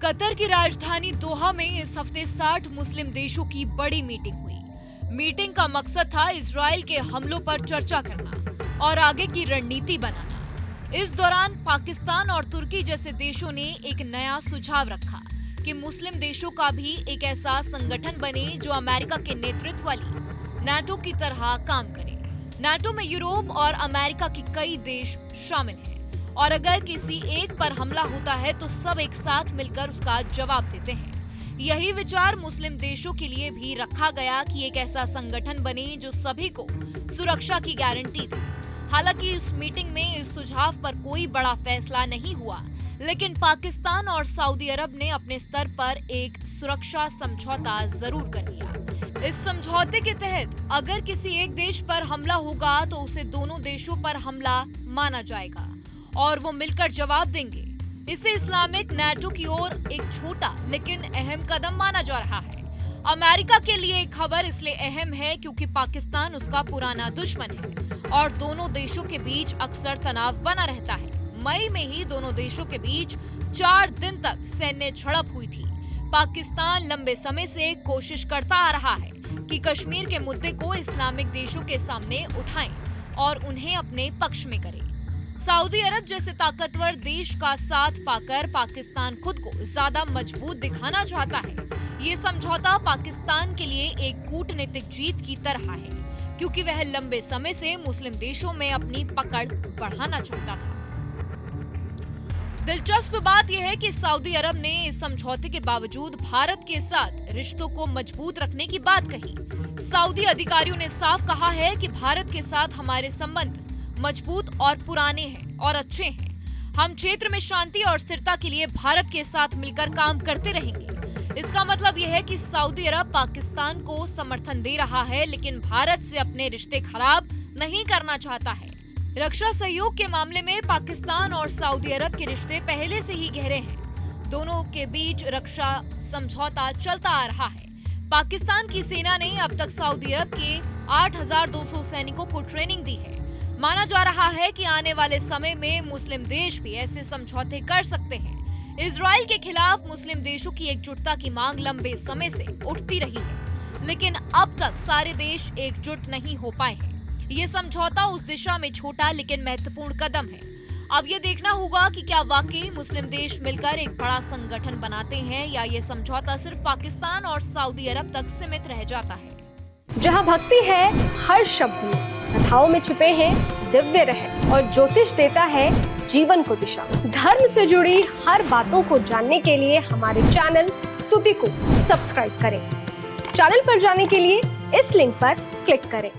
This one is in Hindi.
कतर की राजधानी दोहा में इस हफ्ते 60 मुस्लिम देशों की बड़ी मीटिंग हुई। मीटिंग का मकसद था इजराइल के हमलों पर चर्चा करना और आगे की रणनीति बनाना। इस दौरान पाकिस्तान और तुर्की जैसे देशों ने एक नया सुझाव रखा कि मुस्लिम देशों का भी एक ऐसा संगठन बने जो अमेरिका के नेतृत्व वाली नाटो की तरह काम करे। नाटो में यूरोप और अमेरिका के कई देश शामिल हैं और अगर किसी एक पर हमला होता है तो सब एक साथ मिलकर उसका जवाब देते हैं। यही विचार मुस्लिम देशों के लिए भी रखा गया कि एक ऐसा संगठन बने जो सभी को सुरक्षा की गारंटी दे। हालांकि इस मीटिंग में इस सुझाव पर कोई बड़ा फैसला नहीं हुआ, लेकिन पाकिस्तान और सऊदी अरब ने अपने स्तर पर एक सुरक्षा समझौता जरूर कर लिया। इस समझौते के तहत अगर किसी एक देश पर हमला होगा तो उसे दोनों देशों पर हमला माना जाएगा और वो मिलकर जवाब देंगे। इसे इस्लामिक नाटो की ओर एक छोटा लेकिन अहम कदम माना जा रहा है। अमेरिका के लिए खबर इसलिए अहम है क्योंकि पाकिस्तान उसका पुराना दुश्मन है और दोनों देशों के बीच अक्सर तनाव बना रहता है। मई में ही दोनों देशों के बीच 4 दिन तक सैन्य झड़प हुई थी। पाकिस्तान लंबे समय से कोशिश करता आ रहा है कि कश्मीर के मुद्दे को इस्लामिक देशों के सामने उठाएं और उन्हें अपने पक्ष में करे। सऊदी अरब जैसे ताकतवर देश का साथ पाकर पाकिस्तान खुद को ज्यादा मजबूत दिखाना चाहता है। ये समझौता पाकिस्तान के लिए एक कूटनीतिक जीत की तरह है क्योंकि वह लंबे समय से मुस्लिम देशों में अपनी पकड़ बढ़ाना चाहता था। दिलचस्प बात यह है कि सऊदी अरब ने इस समझौते के बावजूद भारत के साथ रिश्तों को मजबूत रखने की बात कही। सऊदी अधिकारियों ने साफ कहा है कि भारत के साथ हमारे संबंध मजबूत और पुराने हैं और अच्छे हैं। हम क्षेत्र में शांति और स्थिरता के लिए भारत के साथ मिलकर काम करते रहेंगे। इसका मतलब यह है कि सऊदी अरब पाकिस्तान को समर्थन दे रहा है, लेकिन भारत से अपने रिश्ते खराब नहीं करना चाहता है। रक्षा सहयोग के मामले में पाकिस्तान और सऊदी अरब के रिश्ते पहले से ही गहरे हैं। दोनों के बीच रक्षा समझौता चलता आ रहा है। पाकिस्तान की सेना ने अब तक सऊदी अरब के 8,200 सैनिकों को ट्रेनिंग दी है। माना जा रहा है कि आने वाले समय में मुस्लिम देश भी ऐसे समझौते कर सकते हैं। इजराइल के खिलाफ मुस्लिम देशों की एकजुटता की मांग लंबे समय से उठती रही है, लेकिन अब तक सारे देश एकजुट नहीं हो पाए हैं। ये समझौता उस दिशा में छोटा लेकिन महत्वपूर्ण कदम है। अब ये देखना होगा कि क्या वाकई मुस्लिम देश मिलकर एक बड़ा संगठन बनाते हैं या ये समझौता सिर्फ पाकिस्तान और सऊदी अरब तक सीमित रह जाता है। जहाँ भक्ति है हर शब्द में, कथाओं में छुपे हैं दिव्य रहस्य और ज्योतिष देता है जीवन को दिशा। धर्म से जुड़ी हर बातों को जानने के लिए हमारे चैनल स्तुति को सब्सक्राइब करें। चैनल पर जाने के लिए इस लिंक पर क्लिक करें।